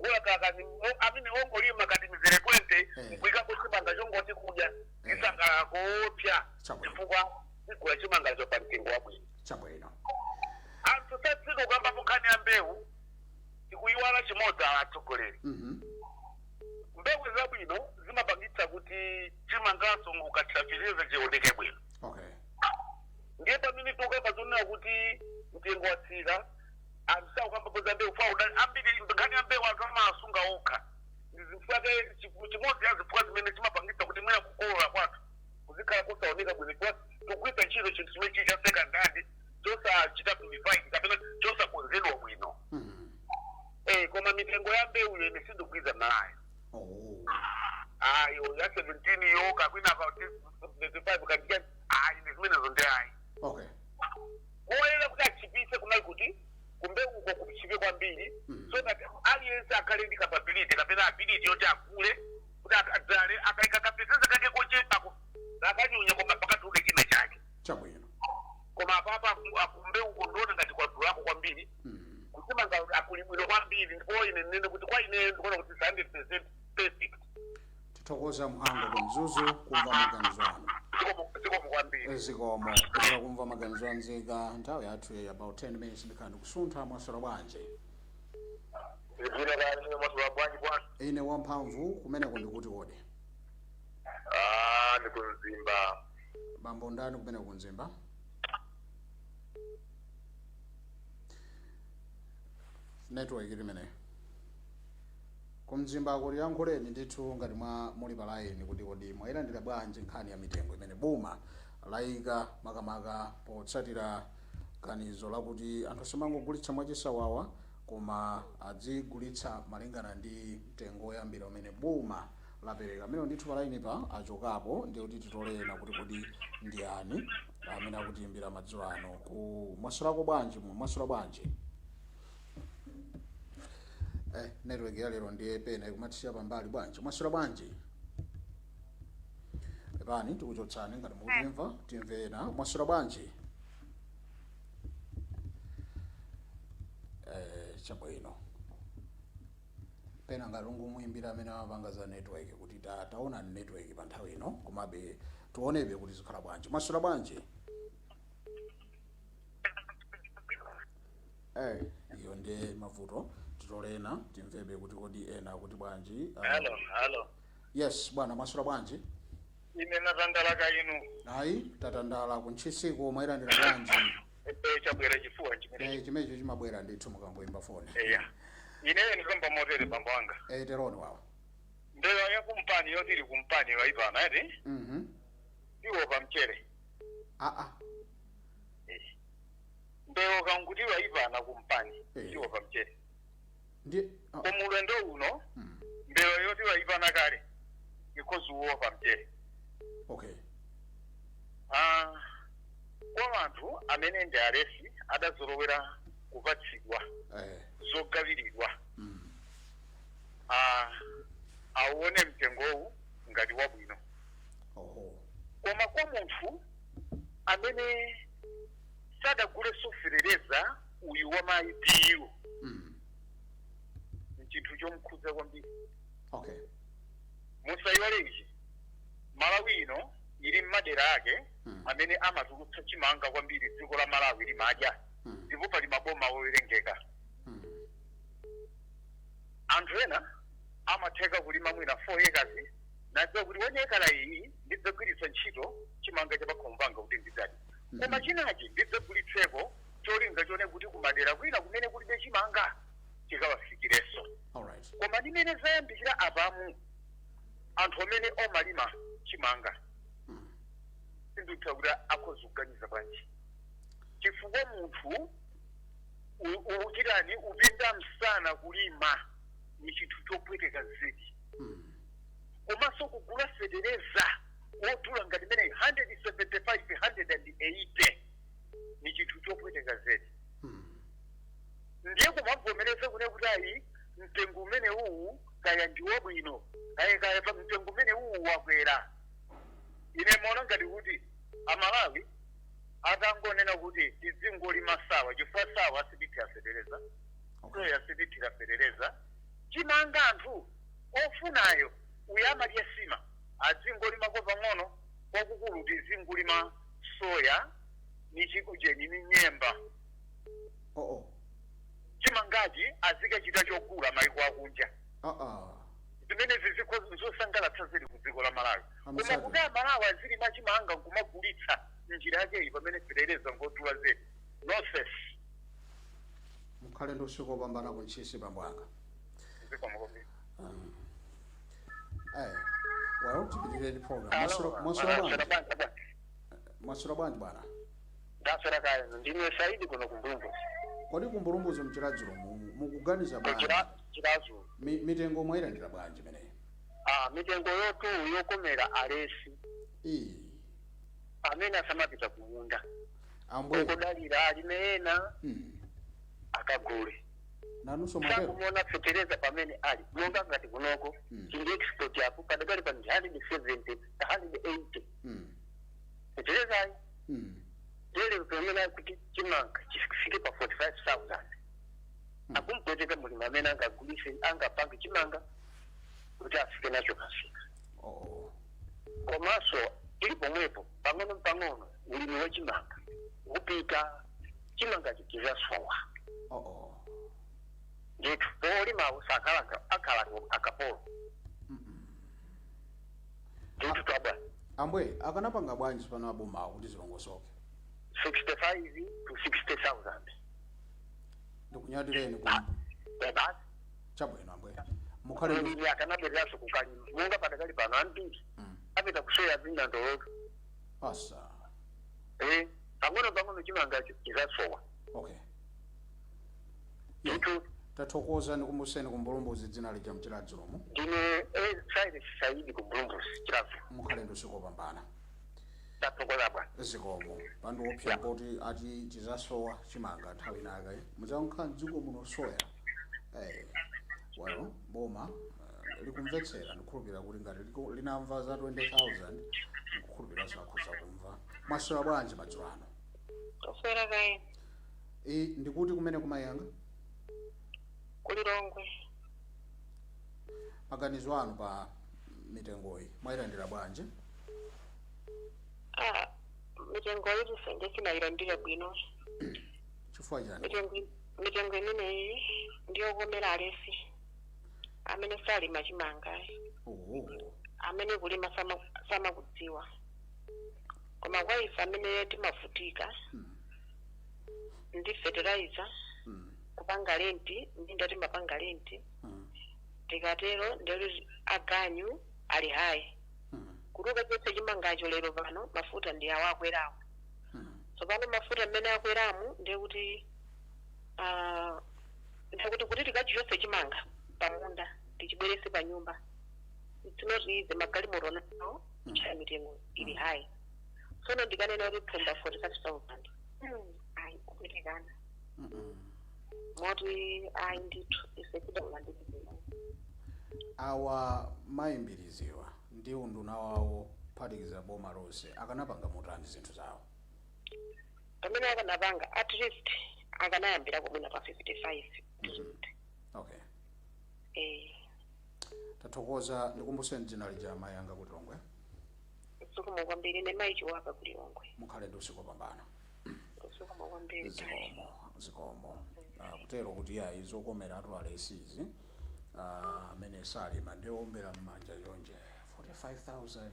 gula kakani amene ongolima kati mizere 20 kuikapo chimanga chongoti kudya isangala koopsa chifukwa igula chimangacho pa mtengo wabwino anthu satsiko kamba pokhani ya mbewu ikuyiwala chimodzi atsogoleri mbewu zabwino zimapangitsa kuti chimangaso ukatchapiriza chioneke bwino ndiye pamene tukamba zonena kuti mtengo watsika anthu saukamba za mbewu ambiri nkhani ya mbewu anthu amasunga okha ndizifake chimodzi ya zifukwa zimene chimapangitsa kuti mwina kukolola kwathu kuzikhala kusaoneka bwino kwa tugwisa ntchito chinthu chimene chicha secondary chosachita purified kapena chosakonzedwa bwino koma mitengo ya mbewu yene sindikugwiza nayo ayo ya 17 yo kakwina pa 35 katika ine zimenezo ndi ayi koyera kuti achipise kunali kuti kumbe uko kuchipe kwambiri so that aliyense akhale ndi capability kapena ability yoti akule kuti adzale akaika kapiteza kake kochepako akanyunya koma pakatuke china chake koma apapa akumbe uko ndona ngati kwadulako kwambiri kusema nga akulibwino kwambiri ndipo ine nene kuti kwa ine ndikuona kuti 100% perfect tithokoza mhando kumzuzu kumva maganizo anu zikomo kumva maganizo anzika nthawi yathu ya about 10 minutes ndikhandi kusuntha mwasora bwanje ine wamphamvu kumeneko ndikuti kodi ndikunzimba bambo ndani kumeneko kunzimba network ilimene kumzimba kuti yankhuleni ndithu ngati muli pa line kuti kodi mwayilandira bwanji nkhani ya mitengo imene boma layika makamaka potsatira ganizo lakuti anthu samangogulitsa mwachisawawa koma adzigulitsa malingana ndi mtengo woyambira umene boma lapereka. Amene ndithu pa line pa achokapo ndi kuti titolera kuti kodi ndi ani amene akutiimbira madzulo ano ku mwasolako bwanji mwasula bwanji network ya lero ndiye pena ikumatisha pambali bwanji mwasula bwanji Epani tikuchotsani ngati mukutimva timvena mwasula bwanji. Chabwino pena ngati ungumuimbira amene amapanga za network kuti taona network pa nthawi ino komabe tuonebe kuti zikhala bwanji. Mwasula bwanji. Iyo ndi mavuto titolena timvebe kuti kodi ena kuti bwanji. Hello. Yes bwana mwasula bwanji. Ine natandala ka inu. Ayi tatandala kunchisiko mwayilandira bwanji. Chabwera chifuwa chimene. Chimecho chimabwera ndithu mukangoimba foni. Ine ndizomba motere bambo wanga. Teroni wawo. Ndeyo ya kumpani yotiri kumpani waipana eti. Iwo pamchere. Ndeyo kanguti waipana kumpani. Iwo pamchere. Kumulendo uno. Ndeyo yoti waipana kale. Ikozi uwo pamchere. Okay. Kwa vantu amene ndi aresi adazolowera kupatsidwa zogawiridwa aone mtengowu ngati wabwino. Koma kwa munthu amene sadagule soferereza uyu wa mayipiyu chinthu chomkhudza kwambiri. Musayiwale ichi Malawi ino ili mmadera ake amene amatulutsa chimanga kwambiri dziko la Malawi limadya ndipo pali maboma owerengeka. Anthu ena amatheka kulima mwina 4 acres nadziwa kuti 1 acre iyi ndidzagwiritsa ntchito chimanga cha pakhomvanga kuti ndidzadya. Koma chinachi ndidzagulitseko cholinga chone kuti kumadera kwina kumene kulibe chimanga chikawafikirenso. Koma limene zayambikira apamu anthu amene omalima chimanga sindutha kuti akhoza kuganiza bwanji. Chifukwa munthu uchitani upinda msana kulima ni chinthu chopweteka zedi. Komanso kugula fetereza wodula ngati mene 175 180 ni chinthu chopweteka zedi. Ndiye kumavomereza kuti ayi mtengo umene uwu kaya ndi wabwino kaya pa mtengo umene uwu wakwera. Ine maona ngati kuti Amalawi atangonena kuti tizingolima sawa chifukwa sawa asibiti aferereza. Soya asibiti aferereza. Chimanga anthu ofunayo uyamadya sima azingolima ko pang'ono kwakukulu tizingolima soya ni chikujeni ni nyemba. Chimangaji azikachita chogula maiko akunja. Zimene zizosangalatsa zili ku dziko la Malawi. Koma kuti Malawi azili machimanga kumagulitsa njira yake iyi pamene ferereza ngodula zedi. Nonsense. Mukhale ndi usiku opambana kuntchisi bambo anga. Well, tipitireni program. Mwasula bwanji bwana. Ndasera kaya ndine Saidi kuno kumbumbu. Kodi kumbulumbuzi mchiradziro mukuganiza bwanji? Chirazu. Mitengo mwayilandira bwanji meneyi? Mitengo yotu yokomera alesi. Amene asamapita kumunda. Kodalira alimena akagule. Nanuso mwatero. Sakumona fetereza pamene ali. Monga ngati kunoko. Chindi export yapo padakali pa 170 180. Fetereza ayi. Dele pamene kuti chimanga chifike pa 45,000. Akumpoteka mulima amene angagulise angapanga chimanga kuti afike nacho kasika. Komanso ili pomwepo pang'ono ulimi wa chimanga upita chimanga chikizasowa. Nditu polima usakala akala akapolo. Nditu tabwa. Ambwe akanapanga bwanji pano aboma kuti zilongosoke. 65 to 60,000. Ndikunyadireni ku. Baba. Chabwino ambwe. Mukhale ndi akanaberaso kukalima. Munga padakali pano ambiri. Apita kusoya zinga ndoloto. Asa. Pang'ono chimanga chizasowa. Nditu tathokoza ndi kumuseni kumbulumbuzi dzina lija mchiradziro mu. Ndine Saidi kumbulumbuzi chirazo. Mukhale ndi usiku opambana. Tathokoza bwana. Zikomo pandu opsa kuti ati chizasowa chimanga nthawi inaka muzankha dziko muno soya. Well, boma likumvetsera ndikhulupirira kuti ngati linamva za 20,000 ndikhulupirira sakhoza kumva. Mwaswera bwanji madzulo ano? Toswera kayi. Ndikuti kumene kumayanga? Kulilongwe. Maganizo anu pa mitengoyi mwayilandira bwanji? Mitengo iyi sindinayilandira bwino. Chifukwa chani? Mitengo imeneyi ndiyokomera alesi amene salima chimanga amene kulima samakudziwa koma kwa ife amene timavutika ndi fertilizer kupanga lenti ndinda timapanga lenti tikatero ndeli aganyu ali hayi kuruka pese chimangacho lero pano mafuta ndi awo akwerawo tsopano mafuta amene akweramu ndiye kuti kuti tikachichotse chimanga pamunda tichibwerese pa nyumba tinotiize magalimoto nawo cha mitengo ili hayi sono ndikanena kuti thumba 45,000 ayi kupitikana moti ayi ndithu isekuda ulandikizira awa mayimbiriziwa ndi unduna wawo phatikiza boma lonse akanapanga motani zinthu zawo pamene akanapanga at least akanayambira kubwina pa 55. Okay. Tathokoza ndikumbuseni dzina lija mayanga kuti Longwe. Zikomo kwambiri ne mayi chiwaka kuti Longwe. Mukhale ndi usiku wabwino. Zikomo kwambiri. Zikomo. Kutero kuti ya izokomera atu alesizi amene salima ndi ombera mmanja yonje 45,000.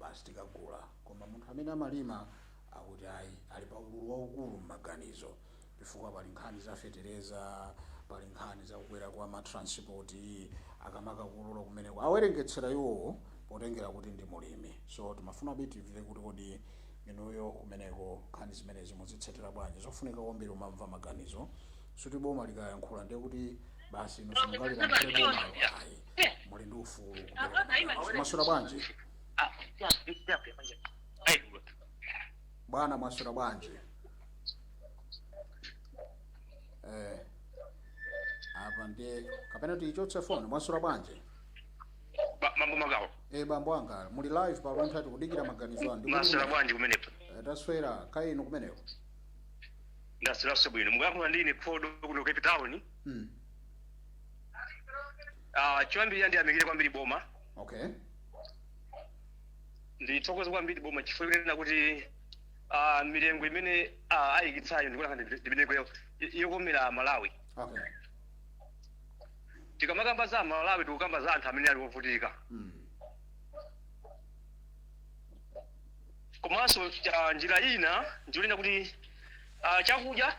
Basi tikagula koma munthu amene amalima akuti ayi ali pa ululu waukulu m'maganizo chifukwa pali nkhani za fertilizer, pali nkhani za kukwera kwa matransport akamaka kulula kumeneko awerengetsera iwowo potengera kuti ndi mulimi. So timafuna timve kuti kodi inuyo kumeneko nkhani zimenezi muzitsatira bwanji zofunika kwambiri umamva maganizo suti boma likayankhula ndiye kuti basi inu simungalira boma ayi muli ndi ufulu mwaswera bwanji? Bwana mwaswera bwanji? Apa ndiye kapena tichotse phone mwaswera bwanji? Mambo magawo. Bambo anga muli live pa wanthu kudikira maganizo anu. Mwaswera bwanji kumenepo? Taswera kaino kumeneko. Ndaswera bwino. Mugakhula ndine Phodo kuno Cape Town. Chiwambiri ndi amikire kwambiri boma. Okay. Ndithokoza kwambiri boma chifukwa kuti milengo imene ayikitsayo ndikuona ndi milengo yokomera Malawi. Okay. Tikamakamba za Malawi tikukamba za anthu amene ali ovutika. Komanso njira ina ndiolena kuti chakudya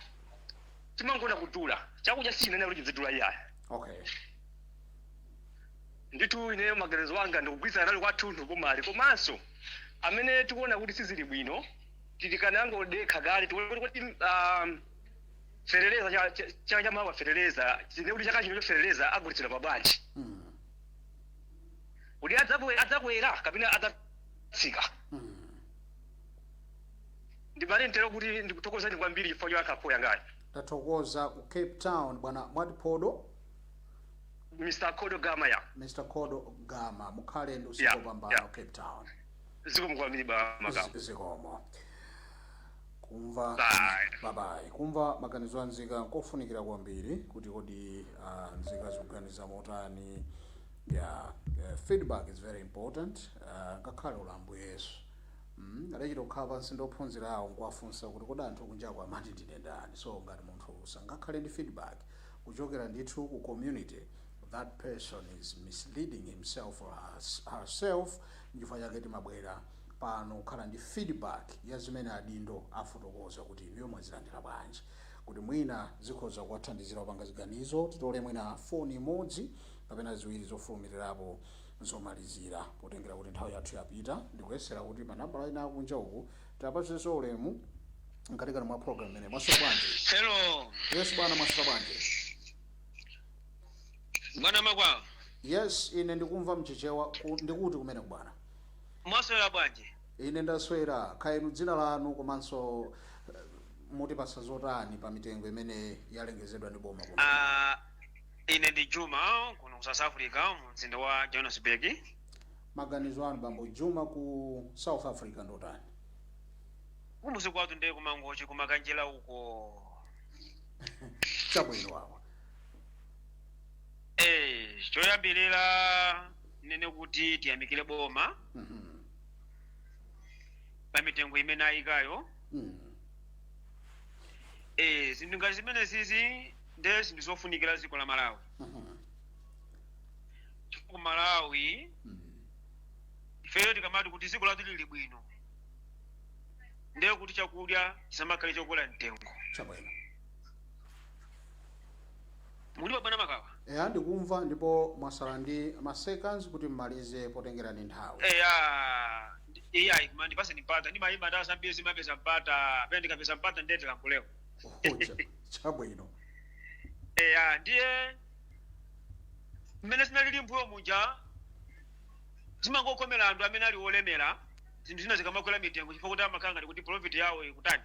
timangona kudula. Chakudya sinena kuti chizidula iyaya. Okay. Nditu ine maganizo anga ndikugwirizana nalo kwathunthu pomali komanso amene tikuona kuti sizili bwino titikanango dekha gali tikuona kuti fereleza cha mawa fereleza kuti chaka chino fereleza agulitsira pa bwanji kuti adzakwera kapena adzatsika ndimane ntero kuti ndikuthokozani kwambiri chifukwa choyankha yangayi. Tathokoza ku Cape Town bwana mwati Phodo. Mr. Kodo Gama ya. Mr. Kodo Gama mukhale ndi usiku wabwino Cape Town. Zikomo kwambiri magawo. Zikomo. Kumva bye. Kumva maganizo anzika nkofunikira kwambiri kuti kodi nzika zikuganiza motani. Feedback is very important. Ngakhale ulambu Yesu. Alechito kukhala pansi ndophunzirawo nkwafunsa kuti kodi anthu kunjaku amati ndine ndani. So ngati munthu sangakhale ndi feedback kuchokera ndithu ku community, that person is misleading himself or herself. Chifukwa chake timabwera pano kukhala ndi feedback ya zimene adindo afotokoza kuti inuyo mwazilandira bwanji kuti mwina zikhoza kuwathandizira kupanga ziganizo. Titole mwina foni imodzi kapena ziwiri zofulumirirapo zomalizira potengera kuti nthawi yathu yapita. Ndikuyesera kuti manambala ina akunja uku tapatsenso ulemu mkatikati mwa program imene. Mwaswera bwanji? Hello. Yes bwana mwaswera bwanji? Bwana Magwa. Yes ine ndikumva mchichewa ndikuti kumene bwana. Mwaswera bwanji? Ine ndaswera. Kaenu dzina lanu komanso mutipasa zotani pa mitengo imene yalengezedwa ndi boma kuno? ine ndi Juma kuno ku South Africa mu mzinda wa Johannesburg. Maganizo anu bambo Juma ku South Africa ndotani? Kumuzi kwatu ndi kumangochi kumakanjira uko. Chabwino awa. Choyambirira nene kuti tiyamikire boma. Pamitengo imene ayikayo. Zinthu ngati zimene zizi nde zinthu zofunikira dziko la Malawi. Ku Malawi ifeyo tikamati kuti dziko lathu lili bwino ndiye kuti chakudya chisamakhale chokwera mtengo. Chabwino. Muli bwana Makawa? Ndikumva ndipo mwasala ndi maseconds kuti mmalize potengera ndi nthawi. Iya ndipase nipata ndimayimba ndasambiri simapeza mpata pende kapeza mpata ndete lankuleo. Chabwino. Ndiye mmene sinalili mpuyo muja zimangokomera anthu amene ali olemera zinthu zina zikamakwera mitengo chifukwa kuti amakhala ngati kuti profit yawo ikutani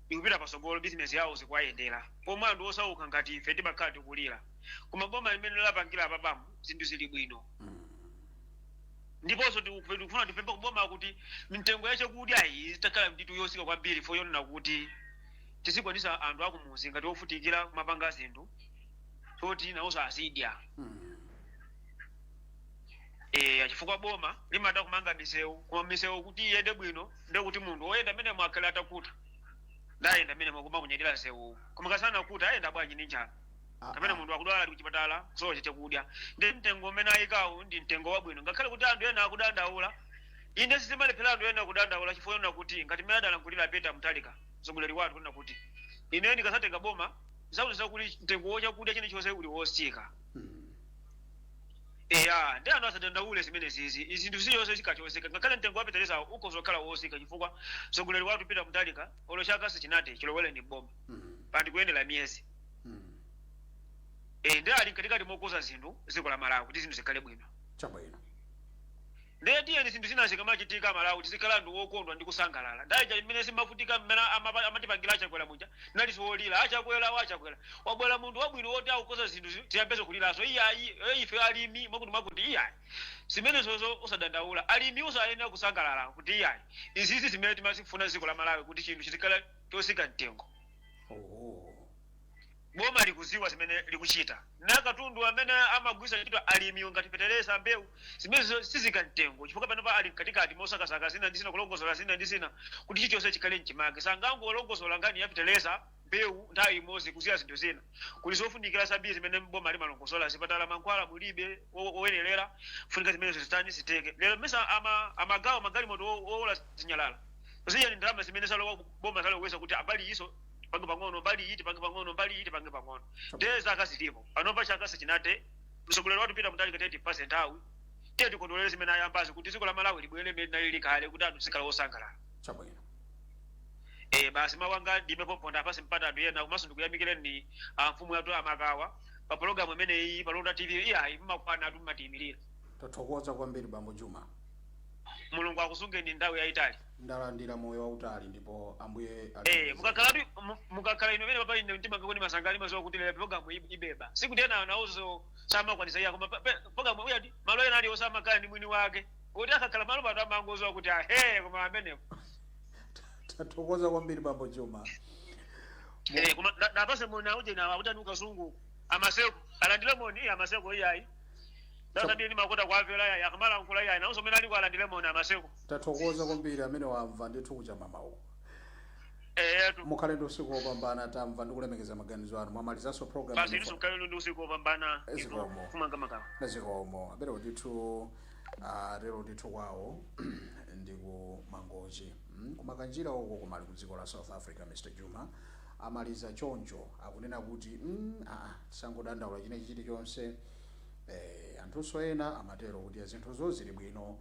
ikupita pasogolo business yawo zikuwayendera pomwe anthu osauka ngati ife timakhala tikulira koma boma limene lapangila apapamu zinthu zili bwino. Ndiponso tikufuna tipemphe kuboma kuti mitengo ya chakudya iyi zitakhala mtitu yosika kwambiri fo yonena kuti tizikwanisa anthu akumuzi ngati ofutikira kumapanga zinthu choti nawonso azidya. Chifukwa boma limata kumanga misewu koma misewu kuti iyende bwino ndiye kuti munthu woyenda amene mwakhale atakuta ndayenda amene mwakuma kunyadira sewu koma kasana kuti ayenda bwanji ndi njala kapena munthu akudwala ali kuchipatala kusowa chakudya ndi mtengo umene ayikawo ndi mtengo wabwino ngakhale kuti anthu ena akudandaula inde sizimalephera anthu ena kudandaula chifukwa yonena kuti ngati mmene adalankhulira Peter Mutharika mtsogoleri wathu kunena kuti ine ndikasatenga boma zakuti kuti mtengo wachakudya chilichonse uli wosika. Ndi anthu asadandaule zimene zizi zinthu ziliyonse zikachoseka ngakhale mtengo wa petereza ukozokhala wosika chifukwa mtsogoleri wathu Peter Mutharika olo chaka sichinati chilowere ndi boma pandi kuyendera miyezi. Ndi ali mkatikati mokoza zinthu dziko la Malawi kuti zinthu zikhale bwino. Chabwino. Ndiye tiyeni zinthu zina zikamachitika Malawi tizikhala anthu wokondwa ndi kusangalala ndaija imene simafutika mmene amatipangira achakwera muja nali siwolira achakwera wabwera munthu wabwino woti akukoza zinthu tiyambezo kuliraso iyayi ife alimi mwakuti iyayi zimene zozo usadandaula alimi usayenera kusangalala kuti iyayi izizi zimene timasifuna dziko la Malawi kuti chinthu chizikhala chosika mtengo. Boma likuziwa zimene likuchita nakatundu amene amagwisa ntchito alimi ngati petereza mbewu zimene sizika mtengo chifukwa panopa ali mkatikati mosakasaka zina ndi zina kulongosola zina ndi zina kuti chilichonse chikhale mchimake sangangolongosola ngani ya petereza mbewu nthawi imodzi kusiya zinthu zina kuli zofunikira zambiri zimene boma limalongosola zipatala mankhwala mulibe oyenerera funika zimene zitani ziteke lero mesa amagawa magalimoto owola zinyalala ziyani ndalama zimene salo boma saloweza kuti abali iso pange pang'ono mbali iti pange pang'ono mbali iti pange pang'ono ndeza akazilipo panopa chaka sichinate mtsogoleri wathu Peter Mutharika 30% nthawi tiye tikondolere zimene ayambazi kuti dziko la Malawi libwere mmene nalili kale kuti anthu zikhala osangalala. Chabwino. Basi mawanga ndimepo ponda apasi mpata anthu ena komanso ndikuyamikireni mfumu yathu amakawa pa programu imeneyi pa Londa TV iyayi mmakwana atu mmatiyimirira. Tathokoza kwambiri bambo Juma. Mulungu akusungeni nthawi yayitali. Ndalandira moyo wautali ndipo ambuye mukakhala ino mene papa ine mtima ngakoni masangani mazo kuti lero programu ibeba sikuti ena anauzo samakwanisa iya koma programu uyati malo ena ali osamakhala ndi mwini wake kuti akakhala malo pano amangozo kuti koma amenepo. Tathokoza kwambiri bambo Juma. Koma napase mona uje na utani ukazungu amaseko alandile moni amaseko iyayi ndasa ndi makota kwavela ya akamala nkula ya nazo mena liko alandile moni amaseko. Tathokoza kwambiri amene wamva ndithu kucha mamawo. Mukhale ndi usiku wopambana tamva ndikulemekeza maganizo anu mwamalizanso program. Basi isu mukhale ndi usiku wopambana kumanga makawa. Zikomo abero ndithu lero ndithu kwawo ndiku mangochi kumakanjira uko kumali ku dziko la South Africa. Mr. Juma amaliza choncho akunena kuti tisangodandaula chine chilichonse anthuso ena amatero kuti zinthu zili bwino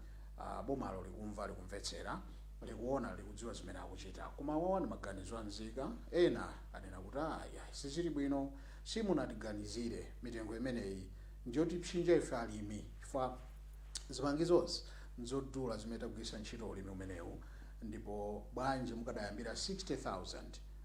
bomalo likumva likumvetsera likuona likudziwa zimene akuchita koma wawa ndi maganizo anzika ena anena kuti sizili bwino simunatiganizire mitengo imeneyi njoti psinja ife alimi chifukwa zipangizozi nzodula zimene tagwisa ntchito ulimi umenewu ndipo bwanji mukadayambira 60,000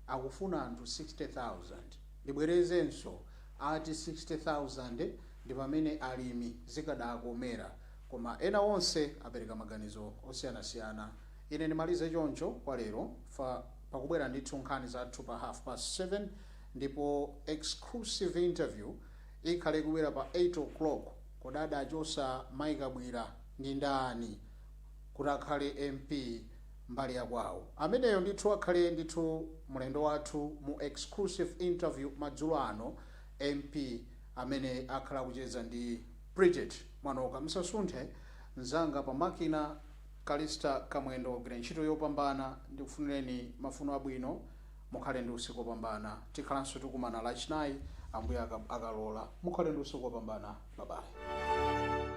akufuna anthu 60,000 libwerezenso ati 60,000 ndi pamene alimi zikadakomera, koma ena onse apereka maganizo osiyanasiyana. Ine ndimalize choncho kwa lero pakubwera ndithu nkhani zathu pa 7:30 ndipo exclusive interview ikhale kubwera pa 8 o'clock. Kodada achosa Mike Bwira ndi ndani kuti akhale MP mbali ya kwawo. Ameneyo ndithu akhale ndithu mulendo wathu mu exclusive interview madzulo ano, MP amene akhala kucheza ndi Bridget Mwanoka. Musasunthe mzanga pa makina Kalista Kamwendo kugwira ntchito yopambana. Ndikufunireni mafuno abwino, mukhale ndi usiku wopambana. Tikhalanso tikumana lachinayi Ambuye akalola. Mukhale ndi usiku wopambana. Bye bye.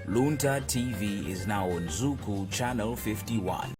Lunta TV is now on Zuku Channel 51.